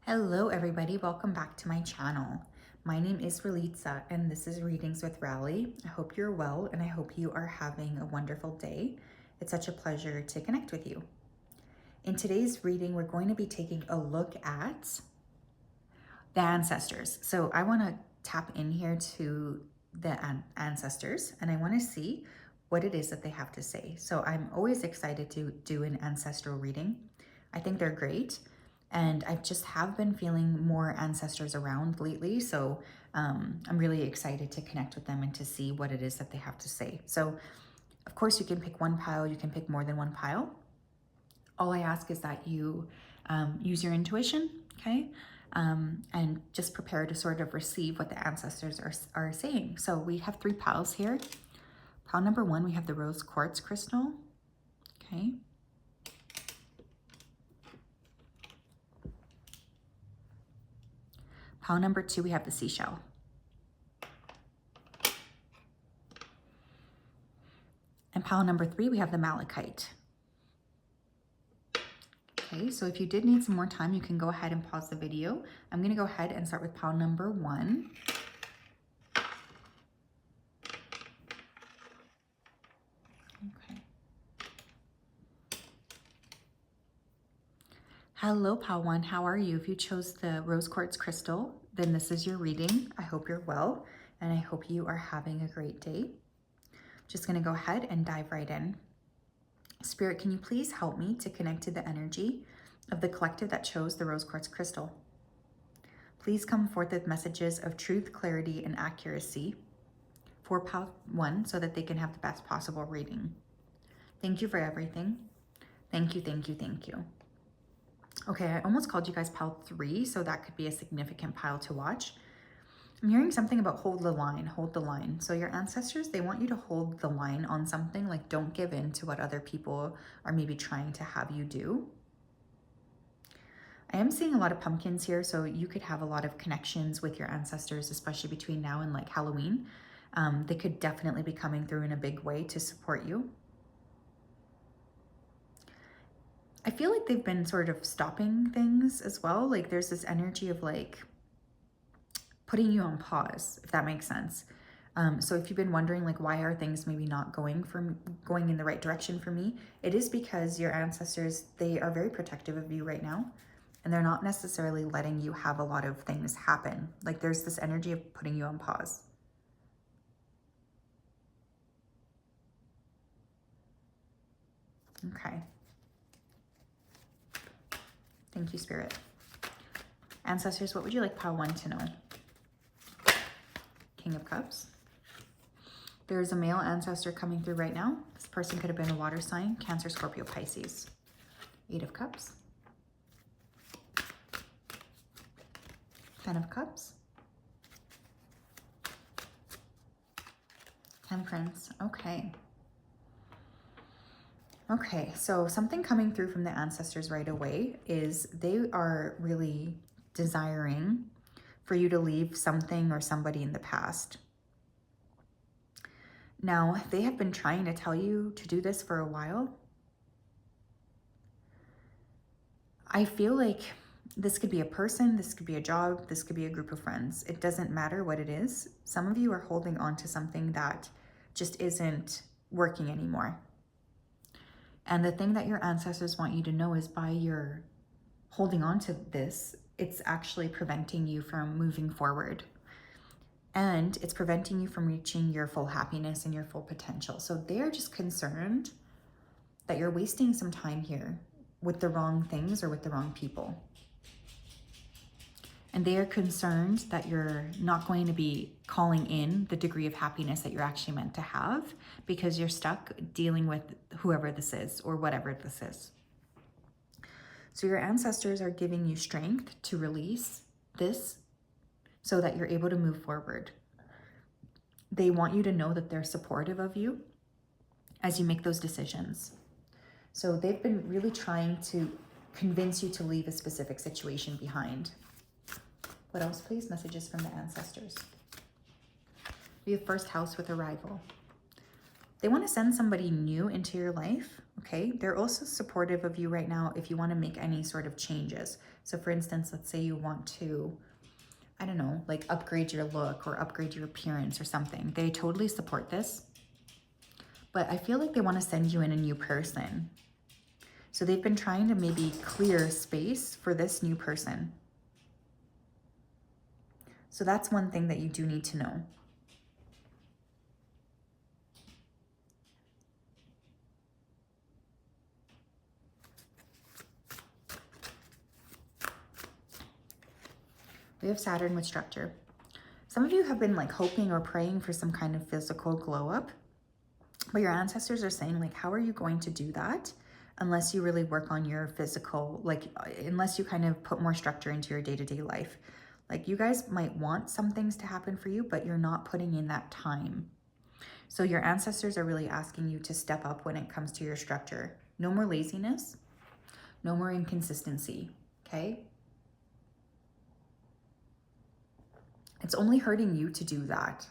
Hello everybody, welcome back to my channel. My name is Relitza and this is Readings with Rali. I hope you're well and I hope you are having a wonderful day. It's such a pleasure to connect with you. In today's reading, we're going to be taking a look at the ancestors. So I want to tap in here to the ancestors and I want to see what it is that they have to say. So I'm always excited to do an ancestral reading. I think they're great. And I just have been feeling more ancestors around lately. So I'm really excited to connect with them and to see what it is that they have to say. So of course you can pick one pile, you can pick more than one pile. All I ask is that you use your intuition, okay? And just prepare to sort of receive what the ancestors are saying. So we have 3 piles here. Pile number 1, we have the rose quartz crystal, okay? Pile number 2, we have the seashell. And pile number 3, we have the malachite. Okay, so if you did need some more time, you can go ahead and pause the video. I'm going to go ahead and start with pile number 1. Okay. Hello, pile 1. How are you? If you chose the rose quartz crystal, then this is your reading. I hope you're well, and I hope you are having a great day. Just going to go ahead and dive right in. Spirit, can you please help me to connect to the energy of the collective that chose the rose quartz crystal? Please come forth with messages of truth, clarity, and accuracy for pile 1 so that they can have the best possible reading. Thank you for everything. Thank you, thank you, thank you. Okay, I almost called you guys pile 3, so that could be a significant pile to watch. I'm hearing something about hold the line, hold the line. So your ancestors, they want you to hold the line on something, like don't give in to what other people are maybe trying to have you do. I am seeing a lot of pumpkins here, so you could have a lot of connections with your ancestors, especially between now and like Halloween. They could definitely be coming through in a big way to support you. I feel like they've been sort of stopping things as well. Like there's this energy of like putting you on pause, if that makes sense. So if you've been wondering like why are things maybe not going in the right direction for me, it is because your ancestors, they are very protective of you right now, and they're not necessarily letting you have a lot of things happen. Like there's this energy of putting you on pause. Okay. Thank you, Spirit. Ancestors, what would you like pile 1 to know? King of Cups. There's a male ancestor coming through right now. This person could have been a water sign, Cancer, Scorpio, Pisces. 8 of Cups. 10 of Cups. Temperance. Okay. Okay, so something coming through from the ancestors right away is they are really desiring for you to leave something or somebody in the past. Now, they have been trying to tell you to do this for a while. I feel like this could be a person, this could be a job, this could be a group of friends. It doesn't matter what it is. Some of you are holding on to something that just isn't working anymore. And the thing that your ancestors want you to know is by your holding on to this, it's actually preventing you from moving forward. And it's preventing you from reaching your full happiness and your full potential. So they're just concerned that you're wasting some time here with the wrong things or with the wrong people. And they are concerned that you're not going to be calling in the degree of happiness that you're actually meant to have because you're stuck dealing with whoever this is or whatever this is. So your ancestors are giving you strength to release this so that you're able to move forward. They want you to know that they're supportive of you as you make those decisions. So they've been really trying to convince you to leave a specific situation behind. What else, please? Messages from the ancestors. We have first house with arrival. They want to send somebody new into your life, okay? They're also supportive of you right now if you want to make any sort of changes. So for instance, let's say you want to, I don't know, like upgrade your look or upgrade your appearance or something. They totally support this. But I feel like they want to send you in a new person. So they've been trying to maybe clear space for this new person. So that's one thing that you do need to know. We have Saturn with structure. Some of you have been like hoping or praying for some kind of physical glow up, but your ancestors are saying like, how are you going to do that unless you really work on your physical, like unless you kind of put more structure into your day-to-day life. Like you guys might want some things to happen for you, but you're not putting in that time. So your ancestors are really asking you to step up when it comes to your structure. No more laziness, no more inconsistency, okay? It's only hurting you to do that.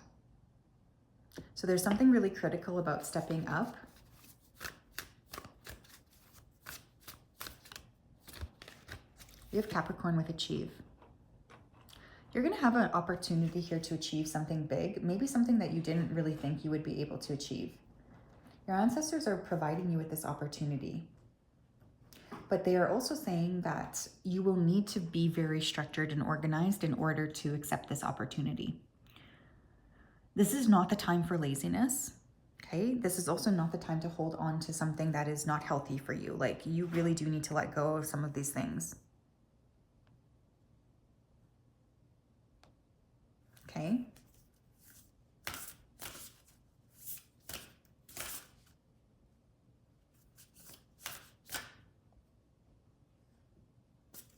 So there's something really critical about stepping up. We have Capricorn with achieve. You're going to have an opportunity here to achieve something big, maybe something that you didn't really think you would be able to achieve. Your ancestors are providing you with this opportunity. But they are also saying that you will need to be very structured and organized in order to accept this opportunity. This is not the time for laziness, okay? This is also not the time to hold on to something that is not healthy for you. Like, you really do need to let go of some of these things. Okay?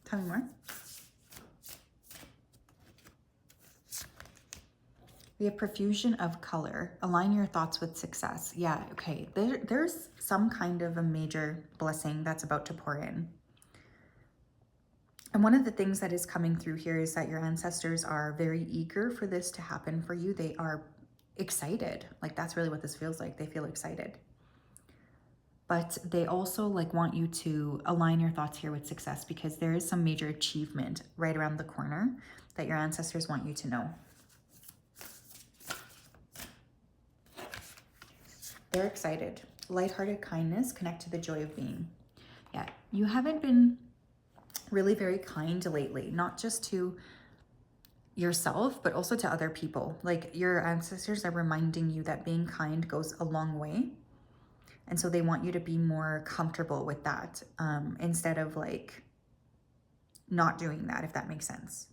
Tell me more. We have profusion of color. Align your thoughts with success. Yeah, okay. There's some kind of a major blessing that's about to pour in. And one of the things that is coming through here is that your ancestors are very eager for this to happen for you. They are excited. Like, that's really what this feels like. They feel excited. But they also like want you to align your thoughts here with success, because there is some major achievement right around the corner that your ancestors want you to know. They're excited. Lighthearted kindness, connect to the joy of being. Yeah, you haven't been really very kind lately, not just to yourself, but also to other people. Like, your ancestors are reminding you that being kind goes a long way. And so they want you to be more comfortable with that, instead of like not doing that, if that makes sense.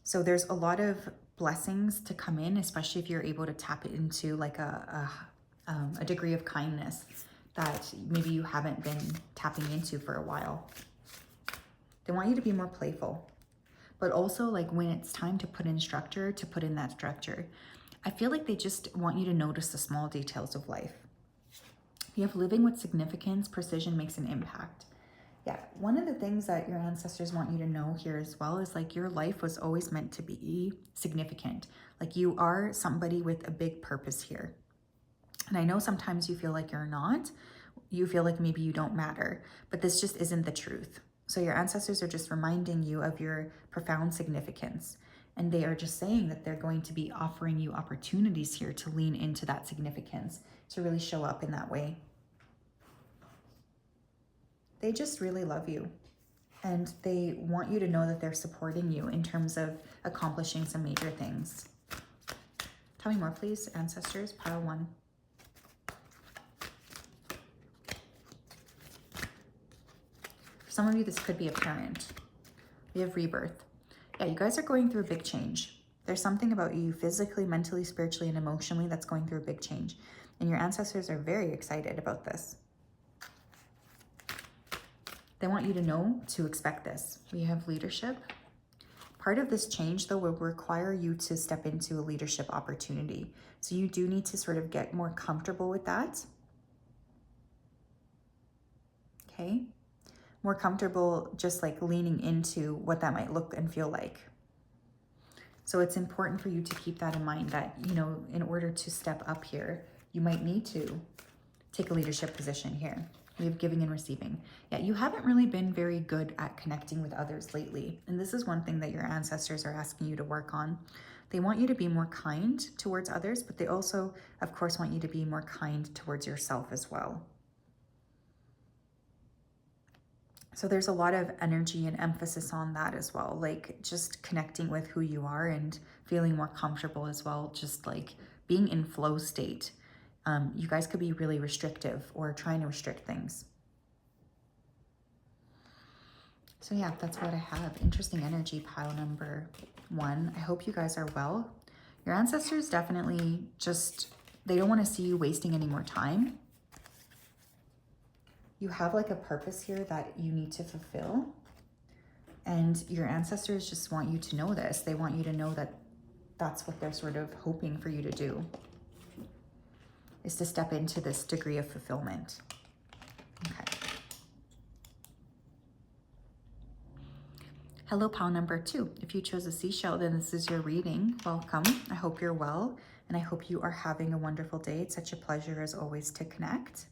So there's a lot of blessings to come in, especially if you're able to tap into like a degree of kindness that maybe you haven't been tapping into for a while. They want you to be more playful, but also like when it's time to put in structure, to put in that structure. I feel like they just want you to notice the small details of life. You have living with significance, precision makes an impact. Yeah, one of the things that your ancestors want you to know here as well is like your life was always meant to be significant. Like, you are somebody with a big purpose here. And I know sometimes you feel like you're not. You feel like maybe you don't matter, but this just isn't the truth. So your ancestors are just reminding you of your profound significance. And they are just saying that they're going to be offering you opportunities here to lean into that significance, to really show up in that way. They just really love you. And they want you to know that they're supporting you in terms of accomplishing some major things. Tell me more, please, ancestors, pile one. For some of you, this could be a parent. We have rebirth. Yeah, you guys are going through a big change. There's something about you physically, mentally, spiritually, and emotionally that's going through a big change. And your ancestors are very excited about this. They want you to know to expect this. We have leadership. Part of this change, though, will require you to step into a leadership opportunity. So you do need to sort of get more comfortable with that. Okay? More comfortable just like leaning into what that might look and feel like. So it's important for you to keep that in mind that, you know, in order to step up here, you might need to take a leadership position here. We have giving and receiving. Yeah, you haven't really been very good at connecting with others lately. And this is one thing that your ancestors are asking you to work on. They want you to be more kind towards others, but they also, of course, want you to be more kind towards yourself as well. So there's a lot of energy and emphasis on that as well, like just connecting with who you are and feeling more comfortable as well, just like being in flow state. You guys could be really restrictive or trying to restrict things. So yeah, that's what I have. Interesting energy, pile number 1. I hope you guys are well. Your ancestors definitely just, they don't want to see you wasting any more time. You have like a purpose here that you need to fulfill. And your ancestors just want you to know this. They want you to know that that's what they're sort of hoping for you to do, is to step into this degree of fulfillment. Okay. Hello, pile number 2. If you chose a seashell, then this is your reading. Welcome. I hope you're well, and I hope you are having a wonderful day. It's such a pleasure as always to connect.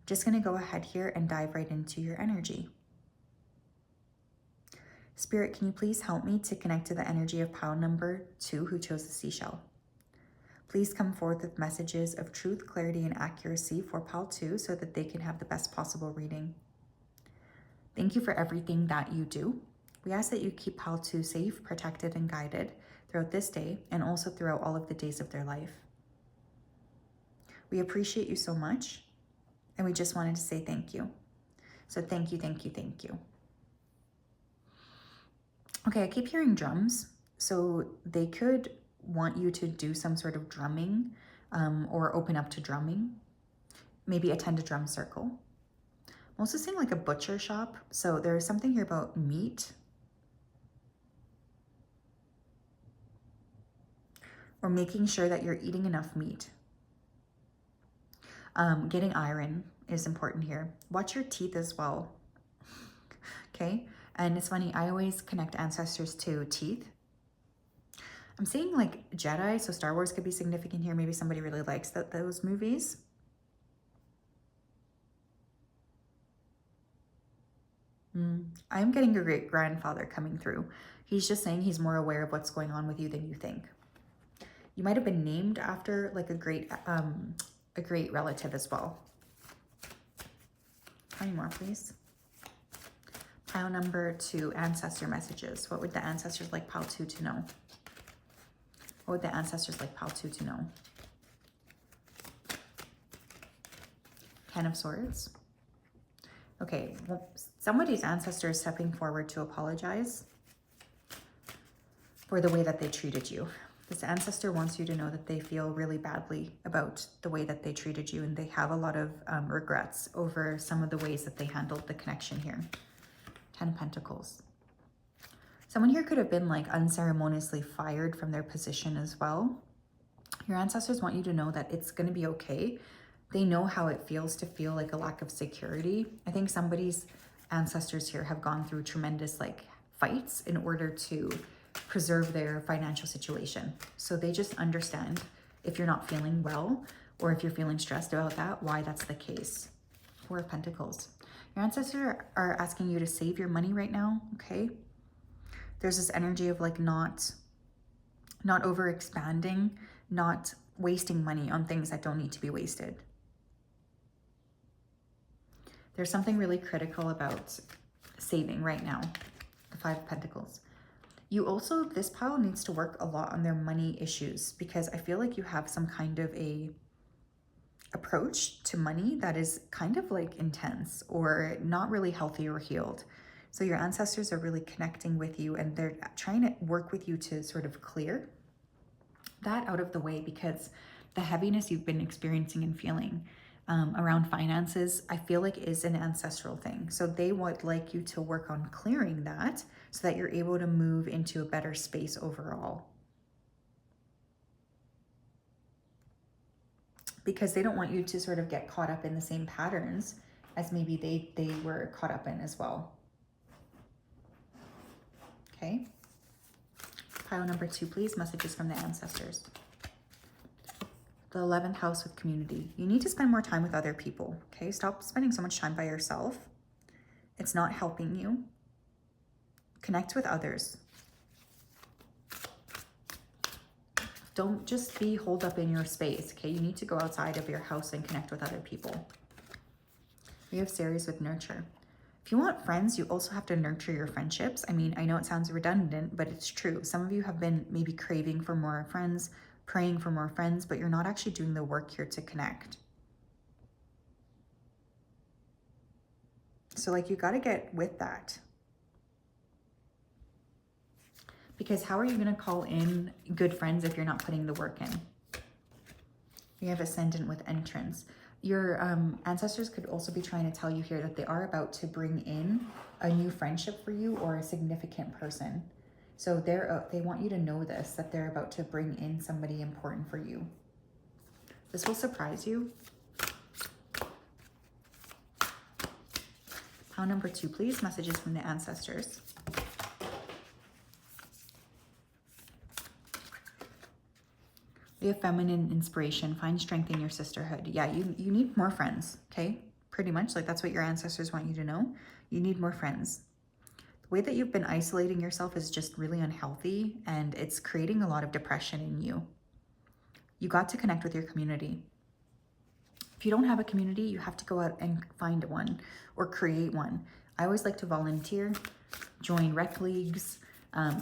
Just going to go ahead here and dive right into your energy. Spirit, can you please help me to connect to the energy of pile number 2 who chose the seashell? Please come forth with messages of truth, clarity, and accuracy for pile 2 so that they can have the best possible reading. Thank you for everything that you do. We ask that you keep pile 2 safe, protected, and guided throughout this day and also throughout all of the days of their life. We appreciate you so much, and we just wanted to say thank you. So thank you, thank you, thank you. Okay, I keep hearing drums, so they could want you to do some sort of drumming or open up to drumming. Maybe attend a drum circle. I'm also seeing like a butcher shop, so there's something here about meat. Or making sure that you're eating enough meat. Getting iron is important here. Watch your teeth as well. Okay, and it's funny, I always connect ancestors to teeth. I'm seeing like Jedi, so Star Wars could be significant here. Maybe somebody really likes those movies. I'm getting your great grandfather coming through. He's just saying he's more aware of what's going on with you than you think. You might have been named after like a great relative as well. How many more, please? Pile number 2, ancestor messages. What would the ancestors like pile 2 to know? What would the ancestors like pile 2 to know? 10 of Swords. Okay, well, somebody's ancestor is stepping forward to apologize for the way that they treated you. This ancestor wants you to know that they feel really badly about the way that they treated you, and they have a lot of regrets over some of the ways that they handled the connection here. 10 of Pentacles. Someone here could have been like unceremoniously fired from their position as well. Your ancestors want you to know that it's going to be okay. They know how it feels to feel like a lack of security. I think somebody's ancestors here have gone through tremendous like fights in order to preserve their financial situation. So they just understand if you're not feeling well or if you're feeling stressed about that, why that's the case. 4 of Pentacles. Your ancestors are asking you to save your money right now, okay? There's this energy of like not over expanding, not wasting money on things that don't need to be wasted. There's something really critical about saving right now. The 5 of Pentacles. You also, this pile needs to work a lot on their money issues, because I feel like you have some kind of a approach to money that is kind of like intense or not really healthy or healed. So your ancestors are really connecting with you, and they're trying to work with you to sort of clear that out of the way, because the heaviness you've been experiencing and feeling around finances, I feel like is an ancestral thing. So they would like you to work on clearing that so that you're able to move into a better space overall. Because they don't want you to sort of get caught up in the same patterns as maybe they were caught up in as well. Okay. Pile number 2, please. Messages from the ancestors. The 11th house with community. You need to spend more time with other people, okay? Stop spending so much time by yourself. It's not helping you. Connect with others. Don't just be holed up in your space, okay? You need to go outside of your house and connect with other people. We have Ceres with nurture. If you want friends, you also have to nurture your friendships. I mean, I know it sounds redundant, but it's true. Some of you have been maybe craving for more friends, praying for more friends, but you're not actually doing the work here to connect. So like, you got to get with that. Because how are you going to call in good friends if you're not putting the work in? We have ascendant with entrance. Your ancestors could also be trying to tell you here that they are about to bring in a new friendship for you or a significant person. So they want you to know this, that they're about to bring in somebody important for you. This will surprise you. Pile number 2, please. Messages from the ancestors. We have feminine inspiration. Find strength in your sisterhood. Yeah, you need more friends, okay? Pretty much, like that's what your ancestors want you to know. You need more friends. The way that you've been isolating yourself is just really unhealthy, and it's creating a lot of depression in you. You got to connect with your community. If you don't have a community, you have to go out and find one or create one. I always like to volunteer, join rec leagues,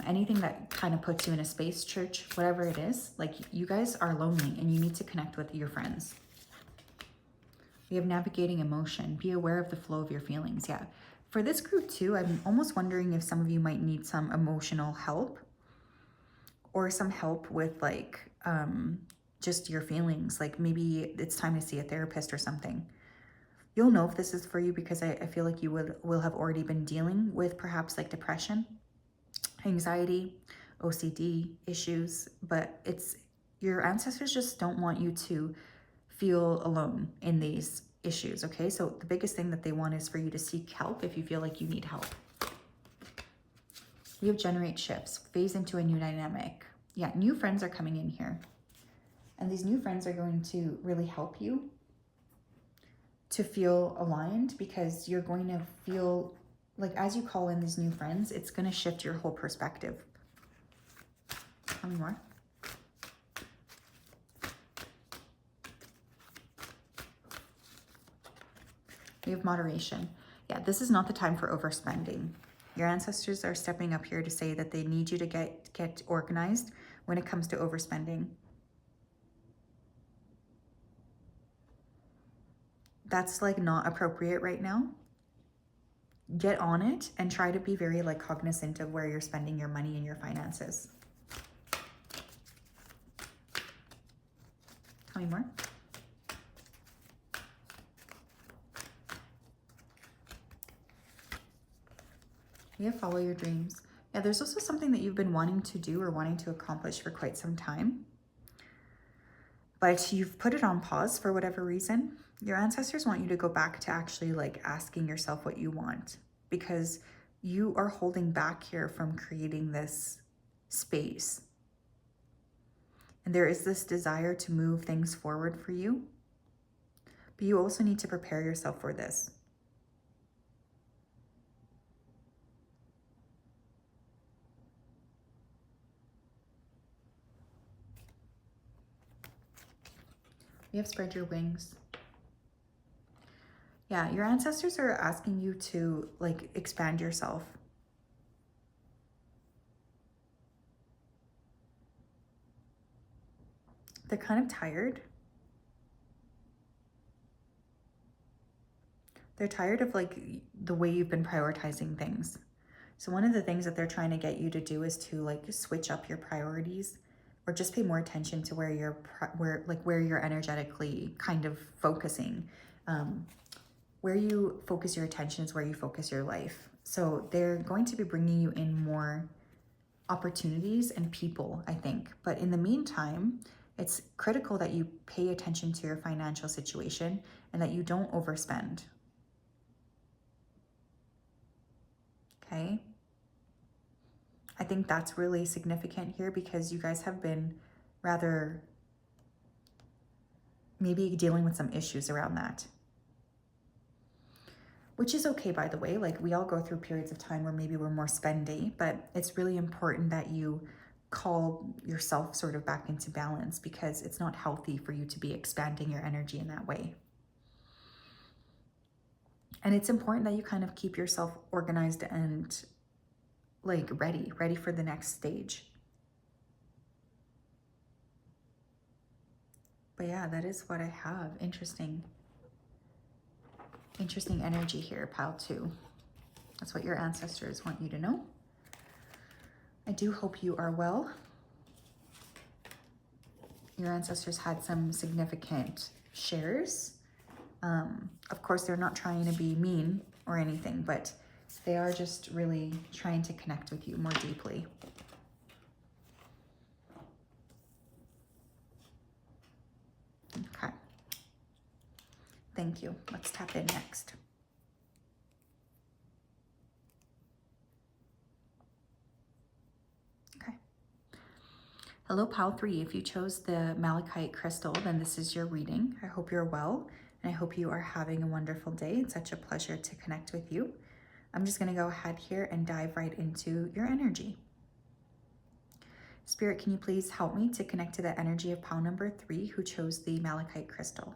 anything that kind of puts you in a space, church, whatever it is. Like, you guys are lonely and you need to connect with your friends. We have navigating emotion. Be aware of the flow of your feelings. Yeah. For this group too, I'm almost wondering if some of you might need some emotional help or some help with like just your feelings. Like maybe it's time to see a therapist or something. You'll know if this is for you because I feel like you will have already been dealing with perhaps like depression, anxiety, OCD issues, but it's your ancestors just don't want you to feel alone in these issues, okay? So the biggest thing that they want is for you to seek help if you feel like you need help. We have generate shifts, phase into a new dynamic. Yeah, new friends are coming in here. And these new friends are going to really help you to feel aligned, because you're going to feel like as you call in these new friends, it's going to shift your whole perspective. Tell me more. We have moderation. Yeah, this is not the time for overspending. Your ancestors are stepping up here to say that they need you to get organized when it comes to overspending. That's like not appropriate right now. Get on it and try to be very like cognizant of where you're spending your money and your finances. Tell me more. We have follow your dreams. Yeah, there's also something that you've been wanting to do or wanting to accomplish for quite some time, but you've put it on pause for whatever reason. Your ancestors want you to go back to actually like asking yourself what you want, because you are holding back here from creating this space. And there is this desire to move things forward for you, but you also need to prepare yourself for this. We have spread your wings. Yeah, your ancestors are asking you to like expand yourself. They're kind of tired. They're tired of like the way you've been prioritizing things. So one of the things that they're trying to get you to do is to like switch up your priorities, or just pay more attention to where you're energetically kind of focusing. Where you focus your attention is where you focus your life. So they're going to be bringing you in more opportunities and people, I think. But in the meantime, it's critical that you pay attention to your financial situation and that you don't overspend. Okay? I think that's really significant here because you guys have been rather maybe dealing with some issues around that. Which is okay, by the way. Like, we all go through periods of time where maybe we're more spendy, but it's really important that you call yourself sort of back into balance because it's not healthy for you to be expanding your energy in that way. And it's important that you kind of keep yourself organized and like ready for the next stage. But yeah, that is what I have. Interesting energy here, pile 2. That's what your ancestors want you to know. I do hope you are well. Your ancestors had some significant shares. Of course, they're not trying to be mean or anything, but they are just really trying to connect with you more deeply. Okay. Thank you. Let's tap in next. Okay. Hello, pile 3. If you chose the malachite crystal, then this is your reading. I hope you're well, and I hope you are having a wonderful day. It's such a pleasure to connect with you. I'm just going to go ahead here and dive right into your energy. Spirit, can you please help me to connect to the energy of pile number 3 who chose the malachite crystal?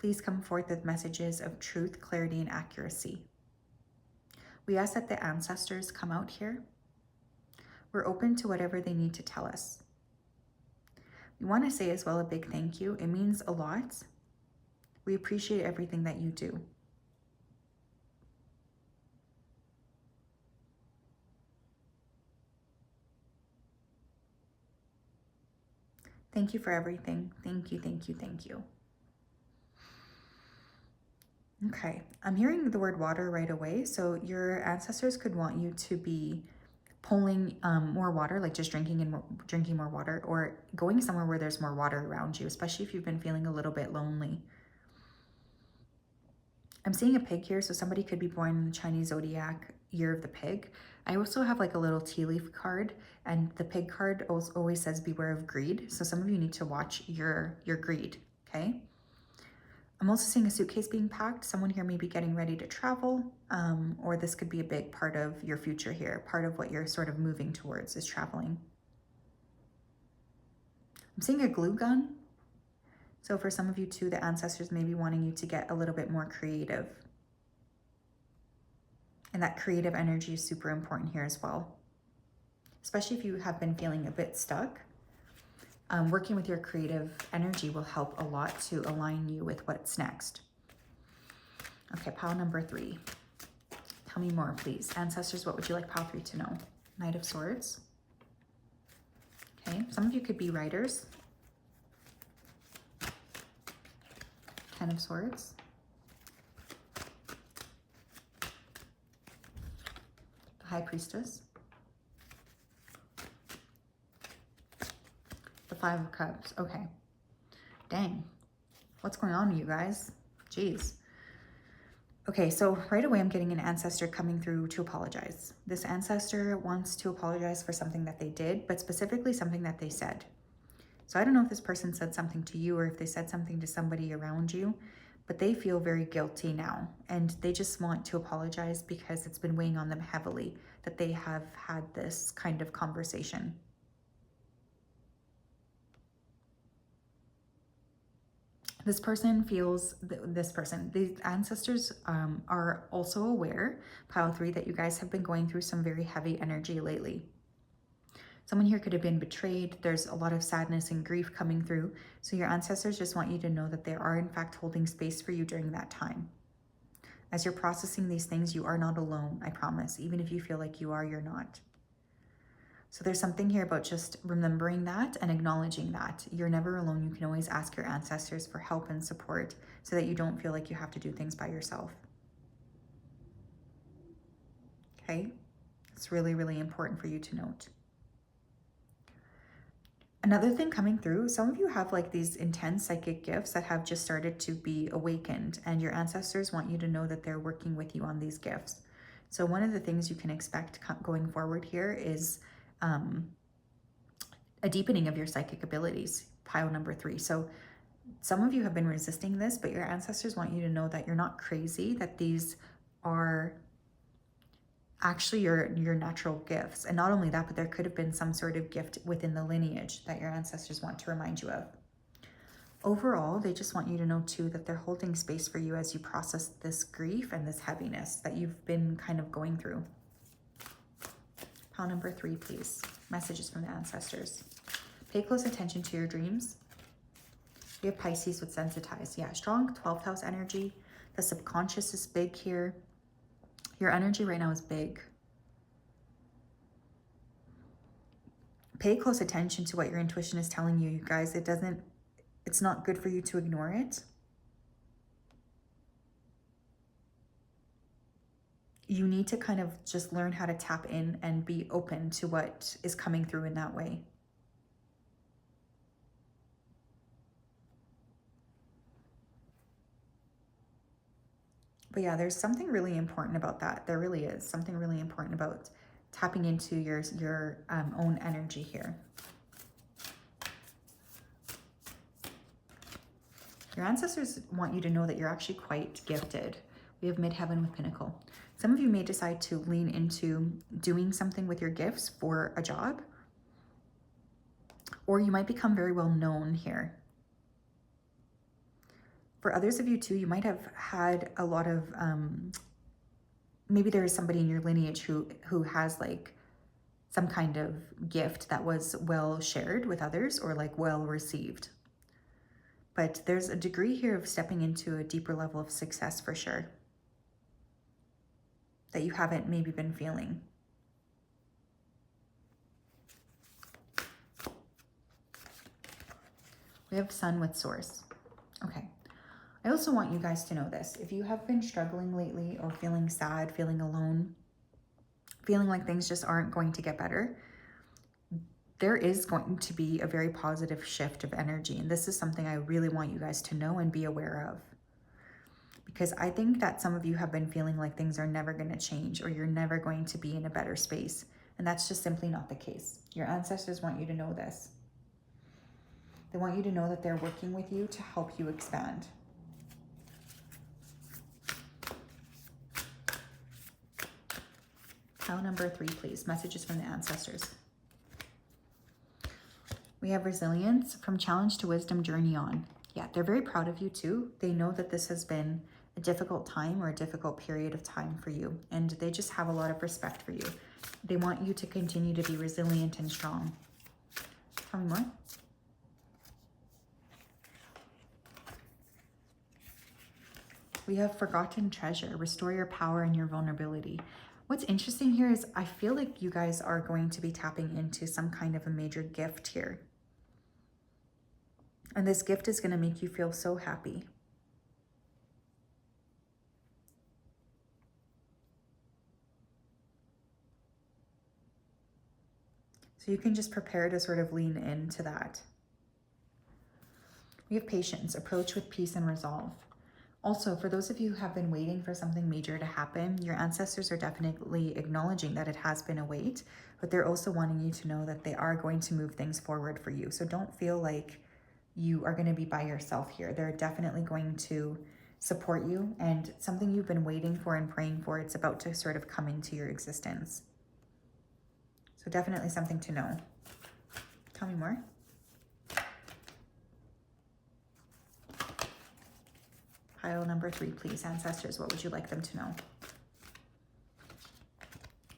Please come forth with messages of truth, clarity, and accuracy. We ask that the ancestors come out here. We're open to whatever they need to tell us. We want to say as well a big thank you. It means a lot. We appreciate everything that you do. Thank you for everything. Thank you, thank you, thank you. Okay, I'm hearing the word water right away. So your ancestors could want you to be pulling more water, like just drinking more water, or going somewhere where there's more water around you, especially if you've been feeling a little bit lonely. I'm seeing a pig here, so somebody could be born in the Chinese zodiac year of the pig. I also have like a little tea leaf card, and the pig card always says beware of greed. So some of you need to watch your greed, okay? I'm also seeing a suitcase being packed. Someone here may be getting ready to travel, or this could be a big part of your future here. Part of what you're sort of moving towards is traveling. I'm seeing a glue gun. So for some of you too, the ancestors may be wanting you to get a little bit more creative. And that creative energy is super important here as well. Especially if you have been feeling a bit stuck. Working with your creative energy will help a lot to align you with what's next. Okay, pile number 3. Tell me more, please. Ancestors, what would you like pile 3 to know? Knight of Swords. Okay, some of you could be writers. Ten of Swords. The High Priestess. The 5 of Cups. Okay. Dang. What's going on, you guys? Jeez. Okay, so right away I'm getting an ancestor coming through to apologize. This ancestor wants to apologize for something that they did, but specifically something that they said. So I don't know if this person said something to you or if they said something to somebody around you, but they feel very guilty now. And they just want to apologize because it's been weighing on them heavily that they have had this kind of conversation. This person feels, these ancestors are also aware, pile 3, that you guys have been going through some very heavy energy lately. Someone here could have been betrayed. There's a lot of sadness and grief coming through. So your ancestors just want you to know that they are in fact holding space for you during that time. As you're processing these things, you are not alone, I promise. Even if you feel like you are, you're not. So there's something here about just remembering that and acknowledging that. You're never alone. You can always ask your ancestors for help and support so that you don't feel like you have to do things by yourself. Okay? It's really, really important for you to note. Another thing coming through, some of you have like these intense psychic gifts that have just started to be awakened, and your ancestors want you to know that they're working with you on these gifts. So one of the things you can expect going forward here is a deepening of your psychic abilities, pile number 3. So some of you have been resisting this, but your ancestors want you to know that you're not crazy, that these are actually your natural gifts. And not only that, but there could have been some sort of gift within the lineage that your ancestors want to remind you of. Overall, they just want you to know too that they're holding space for you as you process this grief and this heaviness that you've been kind of going through. Pile number 3, please. Messages from the ancestors. Pay close attention to your dreams. We have Pisces with sensitize. Yeah, strong 12th house energy. The subconscious is big here. Your energy right now is big. Pay close attention to what your intuition is telling you, you guys. It's not good for you to ignore it. You need to kind of just learn how to tap in and be open to what is coming through in that way. But yeah, there's something really important about that. There really is something really important about tapping into your own energy here. Your ancestors want you to know that you're actually quite gifted. We have midheaven with pinnacle. Some of you may decide to lean into doing something with your gifts for a job, or you might become very well known here. For others of you too, you might have had a lot of, maybe there is somebody in your lineage who has like some kind of gift that was well shared with others or like well received. But there's a degree here of stepping into a deeper level of success for sure that you haven't maybe been feeling. We have sun with source. Okay. I also want you guys to know this. If you have been struggling lately or feeling sad, feeling alone, feeling like things just aren't going to get better, there is going to be a very positive shift of energy. And this is something I really want you guys to know and be aware of. Because I think that some of you have been feeling like things are never going to change or you're never going to be in a better space. And that's just simply not the case. Your ancestors want you to know this. They want you to know that they're working with you to help you expand. Pile number 3, please. Messages from the ancestors. We have resilience, from challenge to wisdom, journey on. Yeah, they're very proud of you too. They know that this has been a difficult time or a difficult period of time for you, and they just have a lot of respect for you. They want you to continue to be resilient and strong. Tell me more. We have forgotten treasure, restore your power and your vulnerability. What's interesting here is I feel like you guys are going to be tapping into some kind of a major gift here. And this gift is going to make you feel so happy. So you can just prepare to sort of lean into that. We have patience, approach with peace and resolve. Also, for those of you who have been waiting for something major to happen, your ancestors are definitely acknowledging that it has been a wait, but they're also wanting you to know that they are going to move things forward for you. So don't feel like you are going to be by yourself here. They're definitely going to support you, and something you've been waiting for and praying for, it's about to sort of come into your existence. So definitely something to know. Tell me more. Pile number 3, please. Ancestors, what would you like them to know?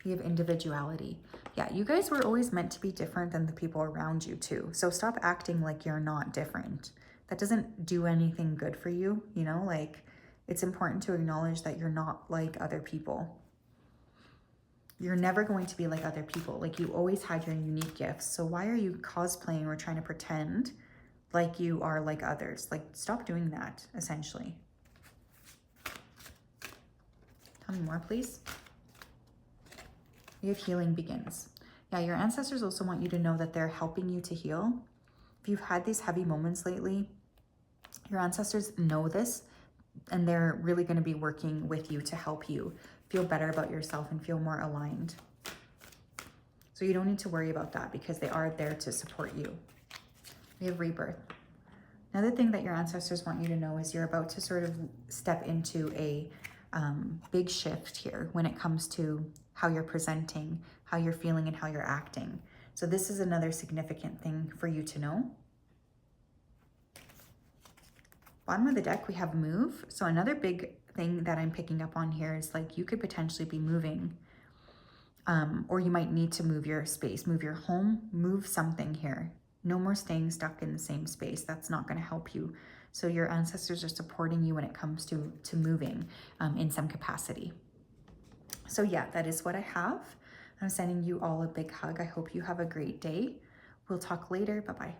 We have individuality. Yeah, you guys were always meant to be different than the people around you too. So stop acting like you're not different. That doesn't do anything good for you, you know? Like, it's important to acknowledge that you're not like other people. You're never going to be like other people. Like, you always had your unique gifts. So why are you cosplaying or trying to pretend like you are like others? Like, stop doing that, essentially. Tell me more, please. We have healing begins. Yeah, your ancestors also want you to know that they're helping you to heal. If you've had these heavy moments lately, your ancestors know this, and they're really going to be working with you to help you feel better about yourself and feel more aligned. So you don't need to worry about that because they are there to support you. We have rebirth. Another thing that your ancestors want you to know is you're about to sort of step into a big shift here when it comes to how you're presenting, how you're feeling, and how you're acting. So this is another significant thing for you to know. Bottom of the deck, we have move. So another big thing that I'm picking up on here is like you could potentially be moving, or you might need to move your space, move your home, move something here. No more staying stuck in the same space. That's not going to help you. So your ancestors are supporting you when it comes to moving in some capacity. So yeah, that is what I have. I'm sending you all a big hug. I hope you have a great day. We'll talk later. Bye-bye.